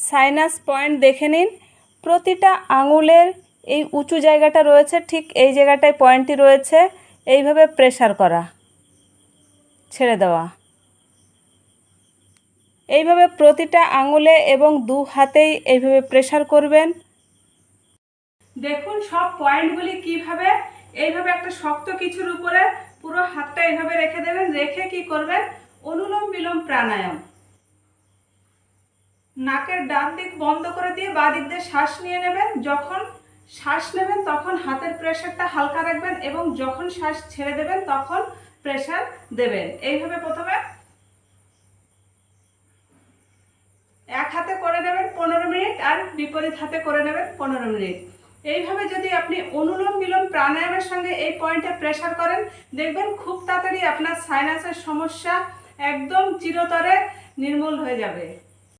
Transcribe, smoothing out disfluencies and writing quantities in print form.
Sinus point দেখে নিন। প্রতিটা আঙুলের এই উঁচু জায়গাটা রয়েছে, ঠিক এই জায়গাটায় পয়েন্টটি রয়েছে। এইভাবে প্রেসার করা, ছেড়ে দেওয়া, এইভাবে প্রতিটা আঙুলে এবং দু হাতেই এইভাবে প্রেসার করবেন। দেখুন সব পয়েন্টগুলি কিভাবে এইভাবে একটা শক্ত কিছুর উপরে পুরো হাতটা এইভাবে রেখে দেবেন। রেখে কি করবেন, অনুলোম বিলোম প্রাণায়াম। নাকের ডান দিক বন্ধ করে দিয়ে বাঁ দিক দিয়ে শ্বাস নিয়ে নেবেন। যখন শ্বাস নেবেন তখন হাতের প্রেসারটা হালকা রাখবেন এবং যখন শ্বাস ছেড়ে দেবেন তখন প্রেসার দেবেন। এইভাবে প্রথমে এক হাতে করে নেবেন 15 মিনিট আর বিপরীত হাতে করে নেবেন 15 মিনিট। এইভাবে যদি আপনি অনুলোম বিলোম প্রাণায়ামের সঙ্গে এই পয়েন্টে প্রেসার করেন, দেখবেন খুব তাড়াতাড়ি আপনার সাইনাসের সমস্যা একদম চিরতরে নির্মূল হয়ে যাবে।